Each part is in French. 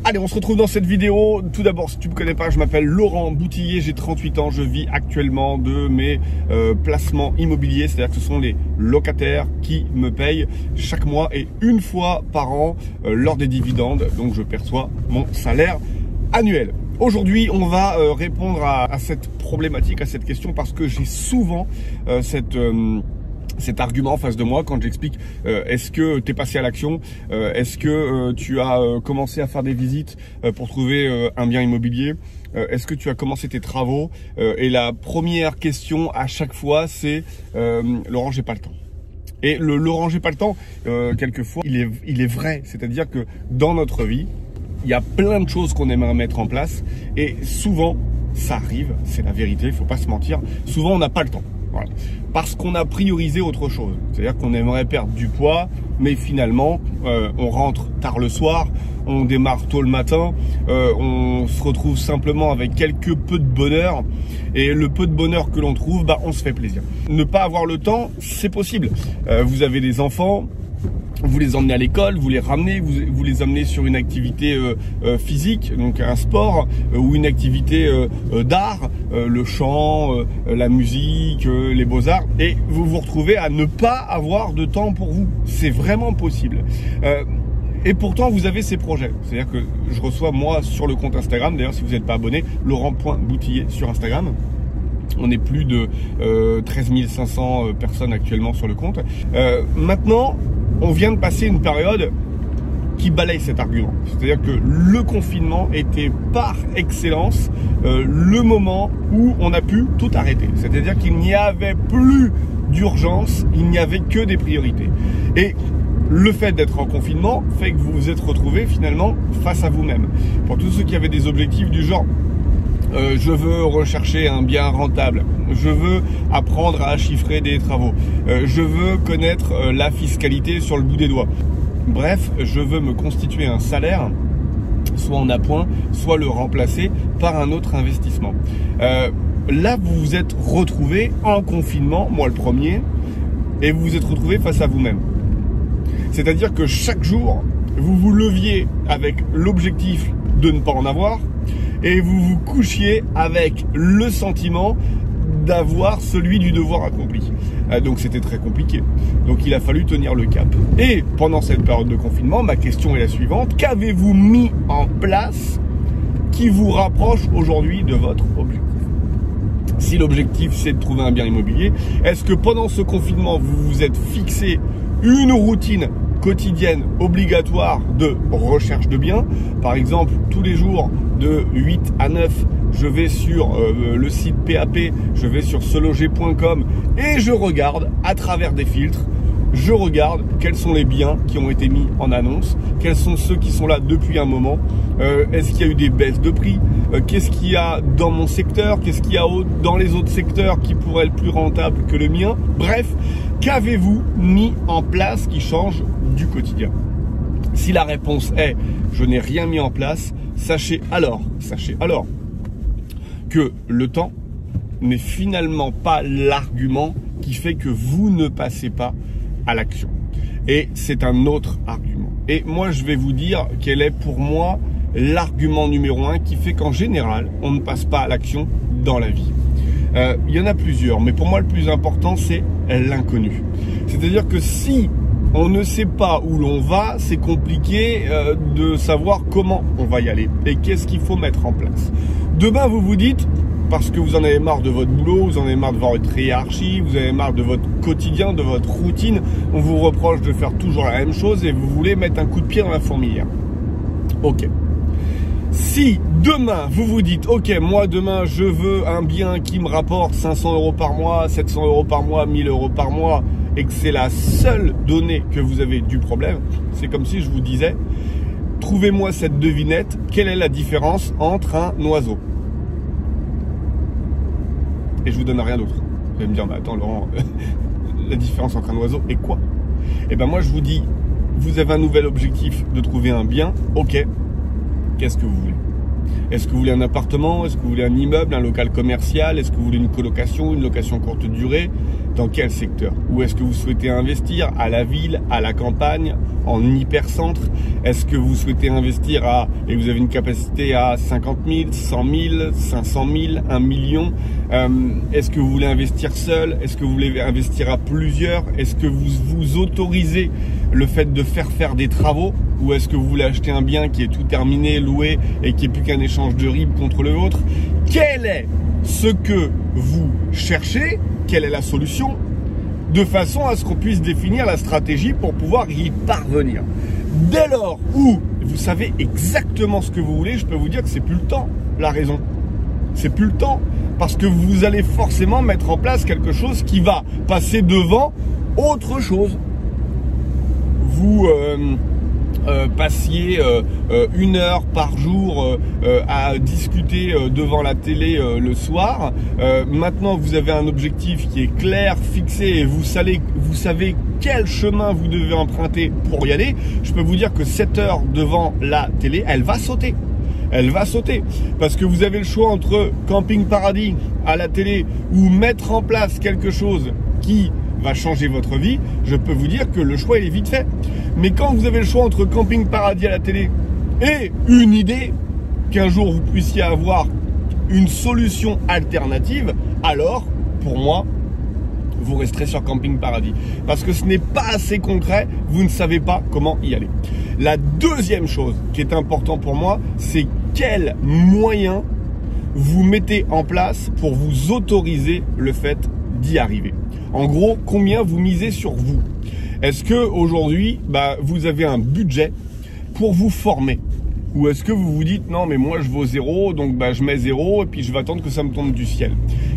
Allez, on se retrouve dans cette vidéo. Tout d'abord, si tu me connais pas, je m'appelle Laurent Boutillier, j'ai 38 ans, je vis actuellement de mes placements immobiliers, c'est-à-dire que ce sont les locataires qui me payent chaque mois et une fois par an lors des dividendes, donc je perçois mon salaire annuel. Aujourd'hui, on va répondre à cette problématique, à cette question, parce que j'ai souvent cet argument en face de moi quand j'explique est-ce que tu es passé à l'action, est-ce que tu as commencé à faire des visites pour trouver un bien immobilier, est-ce que tu as commencé tes travaux, et la première question à chaque fois c'est Laurent, j'ai pas le temps. Et le Laurent, j'ai pas le temps, quelquefois il est vrai, c'est-à-dire que dans notre vie il y a plein de choses qu'on aimerait mettre en place et souvent ça arrive, c'est la vérité, il faut pas se mentir, souvent on n'a pas le temps. Voilà. Parce qu'on a priorisé autre chose. C'est-à-dire qu'on aimerait perdre du poids, mais finalement, on rentre tard le soir, on démarre tôt le matin, on se retrouve simplement avec quelque peu de bonheur. Et le peu de bonheur que l'on trouve, on se fait plaisir. Ne pas avoir le temps, c'est possible. Vous avez des enfants, vous les emmenez à l'école, vous les ramenez, vous les amenez sur une activité physique, donc un sport ou une activité d'art, le chant, la musique, les beaux-arts, et vous vous retrouvez à ne pas avoir de temps pour vous. C'est vraiment possible. Et pourtant, vous avez ces projets. C'est-à-dire que je reçois, moi, sur le compte Instagram, d'ailleurs, si vous n'êtes pas abonné, Laurent.Boutillier sur Instagram. On est plus de 13 500 personnes actuellement sur le compte. Maintenant, on vient de passer une période qui balaye cet argument. C'est-à-dire que le confinement était par excellence le moment où on a pu tout arrêter. C'est-à-dire qu'il n'y avait plus d'urgence, il n'y avait que des priorités. Et le fait d'être en confinement fait que vous vous êtes retrouvés finalement face à vous-même. Pour tous ceux qui avaient des objectifs du genre je veux rechercher un bien rentable, je veux apprendre à chiffrer des travaux, je veux connaître la fiscalité sur le bout des doigts. Bref, je veux me constituer un salaire, soit en appoint, soit le remplacer par un autre investissement. Là, vous vous êtes retrouvé en confinement, moi le premier, et vous vous êtes retrouvé face à vous-même. C'est-à-dire que chaque jour, vous vous leviez avec l'objectif de ne pas en avoir, et vous vous couchiez avec le sentiment d'avoir celui du devoir accompli. Donc c'était très compliqué. Donc il a fallu tenir le cap. Et pendant cette période de confinement, ma question est la suivante. Qu'avez-vous mis en place qui vous rapproche aujourd'hui de votre objectif? Si l'objectif c'est de trouver un bien immobilier, est-ce que pendant ce confinement, vous vous êtes fixé une routine quotidienne obligatoire de recherche de biens? Par exemple, tous les jours de 8 à 9, je vais sur le site PAP, je vais sur seloger.com et je regarde à travers des filtres, je regarde quels sont les biens qui ont été mis en annonce, quels sont ceux qui sont là depuis un moment, est-ce qu'il y a eu des baisses de prix, qu'est-ce qu'il y a dans mon secteur, qu'est-ce qu'il y a dans les autres secteurs qui pourraient être plus rentables que le mien. Bref, qu'avez-vous mis en place qui change du quotidien? Si la réponse est « je n'ai rien mis en place », sachez alors que le temps n'est finalement pas l'argument qui fait que vous ne passez pas à l'action. Et c'est un autre argument. Et moi, je vais vous dire quel est pour moi l'argument numéro 1 qui fait qu'en général, on ne passe pas à l'action dans la vie. Il y en a plusieurs, mais pour moi, le plus important, c'est l'inconnu. C'est-à-dire que si on ne sait pas où l'on va, c'est compliqué de savoir comment on va y aller et qu'est-ce qu'il faut mettre en place. Demain, vous vous dites, parce que vous en avez marre de votre boulot, vous en avez marre de votre hiérarchie, vous avez marre de votre quotidien, de votre routine, on vous reproche de faire toujours la même chose et vous voulez mettre un coup de pied dans la fourmilière. Ok. Si demain, vous vous dites, ok, moi demain, je veux un bien qui me rapporte 500 € par mois, 700 € par mois, 1000 € par mois, et que c'est la seule donnée que vous avez du problème, c'est comme si je vous disais, trouvez-moi cette devinette, quelle est la différence entre un oiseau? Et je vous donne rien d'autre. Vous allez me dire, mais attends Laurent, la différence entre un oiseau et quoi? Et ben moi je vous dis, vous avez un nouvel objectif de trouver un bien, ok, qu'est-ce que vous voulez? Est-ce que vous voulez un appartement? Est-ce que vous voulez un immeuble, un local commercial? Est-ce que vous voulez une colocation, une location courte durée? Dans quel secteur? Ou est-ce que vous souhaitez investir à la ville, à la campagne, en hypercentre? Est-ce que vous souhaitez investir et vous avez une capacité à 50 000, 100 000, 500 000, 1 million? Est-ce que vous voulez investir seul? Est-ce que vous voulez investir à plusieurs? Est-ce que vous vous autorisez le fait de faire des travaux? Ou est-ce que vous voulez acheter un bien qui est tout terminé, loué et qui est plus qu'un échange de RIB contre le vôtre? Quel est ce que vous cherchez? Quelle est la solution? De façon à ce qu'on puisse définir la stratégie pour pouvoir y parvenir. Dès lors où vous savez exactement ce que vous voulez, je peux vous dire que c'est plus le temps, la raison. C'est plus le temps parce que vous allez forcément mettre en place quelque chose qui va passer devant autre chose. Vous passiez 1 heure par jour à discuter devant la télé le soir. Maintenant, vous avez un objectif qui est clair, fixé et vous savez quel chemin vous devez emprunter pour y aller. Je peux vous dire que 7 heures devant la télé, elle va sauter. Elle va sauter parce que vous avez le choix entre Camping Paradis à la télé ou mettre en place quelque chose qui va changer votre vie. Je peux vous dire que le choix il est vite fait. Mais quand vous avez le choix entre Camping Paradis à la télé et une idée qu'un jour vous puissiez avoir une solution alternative, alors pour moi vous resterez sur Camping Paradis parce que ce n'est pas assez concret, vous ne savez pas comment y aller. La deuxième chose qui est important pour moi, c'est quels moyens vous mettez en place pour vous autoriser le fait d'y arriver. En gros, combien vous misez sur vous? Est-ce que aujourd'hui, vous avez un budget pour vous former? Ou est-ce que vous vous dites non mais moi je vaux 0, donc je mets 0 et puis je vais attendre que ça me tombe du ciel?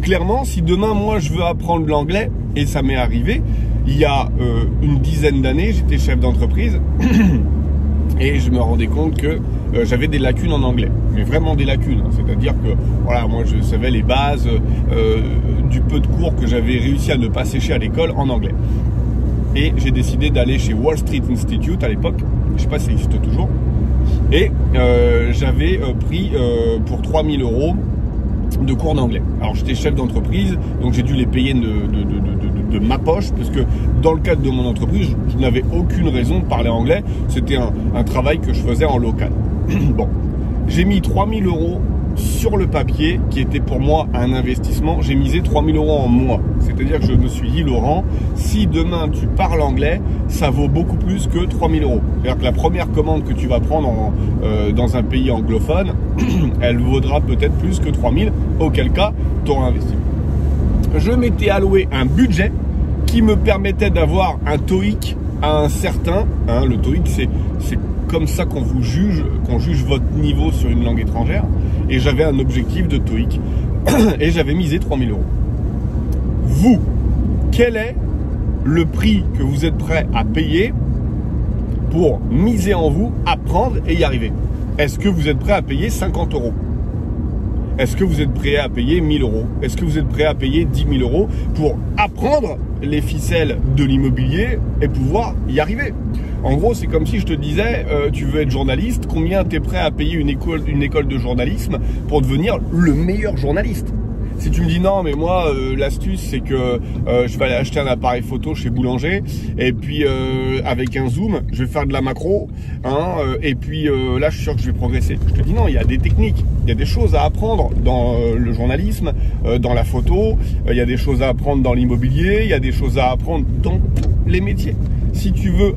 Clairement, si demain moi je veux apprendre l'anglais, et ça m'est arrivé, il y a une dizaine d'années, j'étais chef d'entreprise et je me rendais compte que j'avais des lacunes en anglais, mais vraiment des lacunes, hein. C'est-à-dire que voilà, moi je savais les bases du peu de cours que j'avais réussi à ne pas sécher à l'école en anglais. Et j'ai décidé d'aller chez Wall Street Institute à l'époque, je sais pas si ça existe toujours, et j'avais pris pour 3 000 € de cours d'anglais. Alors j'étais chef d'entreprise, donc j'ai dû les payer de ma poche, parce que dans le cadre de mon entreprise, je n'avais aucune raison de parler anglais, c'était un travail que je faisais en local. Bon, j'ai mis 3 000 € sur le papier, qui était pour moi un investissement. J'ai misé 3 000 € en moi. C'est-à-dire que je me suis dit, Laurent, si demain tu parles anglais, ça vaut beaucoup plus que 3 000 €. C'est-à-dire que la première commande que tu vas prendre dans un pays anglophone, elle vaudra peut-être plus que 3 000, auquel cas tu auras investi. Je m'étais alloué un budget qui me permettait d'avoir un TOEIC à un certain, le TOEIC c'est comme ça qu'on vous juge, qu'on juge votre niveau sur une langue étrangère, et j'avais un objectif de TOEIC et j'avais misé 3 000 €. Vous, quel est le prix que vous êtes prêt à payer pour miser en vous, apprendre et y arriver? Est-ce que vous êtes prêt à payer 50 €? Est-ce que vous êtes prêt à payer 1 000 €? Est-ce que vous êtes prêt à payer 10 000 € pour apprendre les ficelles de l'immobilier et pouvoir y arriver? En gros, c'est comme si je te disais, tu veux être journaliste, combien tu es prêt à payer une école de journalisme pour devenir le meilleur journaliste? Si tu me dis non, mais moi, l'astuce, c'est que je vais aller acheter un appareil photo chez Boulanger, et puis avec un zoom, je vais faire de la macro, et puis là, je suis sûr que je vais progresser. Je te dis non, il y a des techniques, il y a des choses à apprendre dans le journalisme, dans la photo, il y a des choses à apprendre dans l'immobilier, il y a des choses à apprendre dans tous les métiers. Si tu veux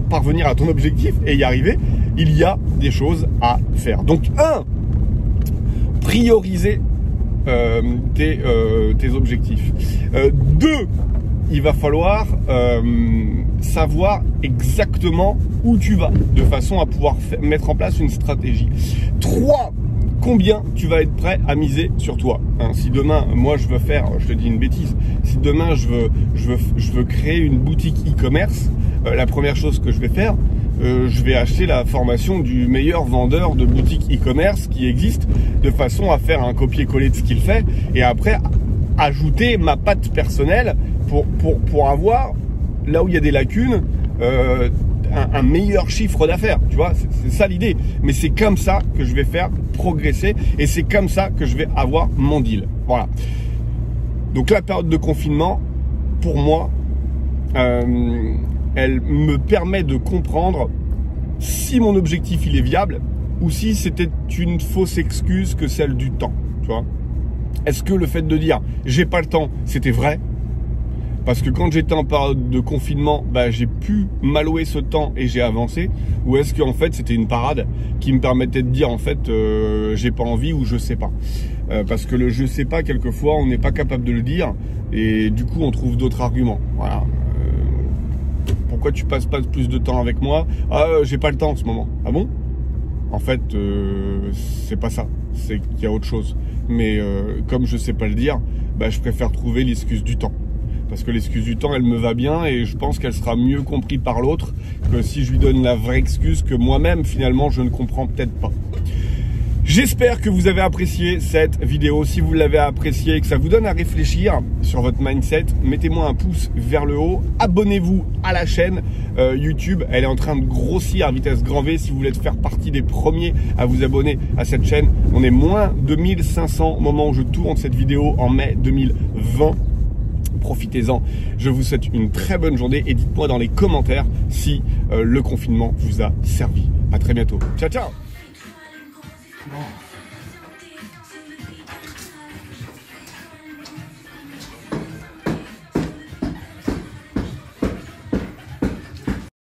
parvenir à ton objectif et y arriver, il y a des choses à faire. Donc, prioriser tes objectifs. 2, il va falloir savoir exactement où tu vas, de façon à pouvoir mettre en place une stratégie. 3, combien tu vas être prêt à miser sur toi. Si demain, moi je veux faire, je te dis une bêtise, si demain je veux créer une boutique e-commerce, la première chose que je vais faire, je vais acheter la formation du meilleur vendeur de boutique e-commerce qui existe, de façon à faire un copier-coller de ce qu'il fait, et après ajouter ma patte personnelle pour avoir, là où il y a des lacunes, un meilleur chiffre d'affaires, tu vois, c'est ça l'idée. Mais c'est comme ça que je vais faire progresser et c'est comme ça que je vais avoir mon deal. Voilà. Donc la période de confinement, pour moi, elle me permet de comprendre si mon objectif il est viable ou si c'était une fausse excuse que celle du temps, tu vois. Est-ce que le fait de dire j'ai pas le temps, c'était vrai? Parce que quand j'étais en période de confinement, bah, j'ai pu m'allouer ce temps et j'ai avancé. Ou est-ce qu'en fait c'était une parade qui me permettait de dire en fait j'ai pas envie ou je sais pas. Parce que le je sais pas, quelquefois on n'est pas capable de le dire et du coup on trouve d'autres arguments. Voilà. Pourquoi tu passes pas plus de temps avec moi? Ah, j'ai pas le temps en ce moment. Ah bon? En fait, c'est pas ça. C'est qu'il y a autre chose. Mais comme je sais pas le dire, bah, je préfère trouver l'excuse du temps. Parce que l'excuse du temps, elle me va bien et je pense qu'elle sera mieux comprise par l'autre que si je lui donne la vraie excuse que moi-même, finalement, je ne comprends peut-être pas. J'espère que vous avez apprécié cette vidéo. Si vous l'avez appréciée et que ça vous donne à réfléchir sur votre mindset, mettez-moi un pouce vers le haut. Abonnez-vous à la chaîne YouTube. Elle est en train de grossir à vitesse grand V. Si vous voulez faire partie des premiers à vous abonner à cette chaîne, on est moins de 1500 au moment où je tourne cette vidéo en mai 2020. Profitez-en. Je vous souhaite une très bonne journée et dites-moi dans les commentaires si le confinement vous a servi. À très bientôt. Ciao, ciao. Oh.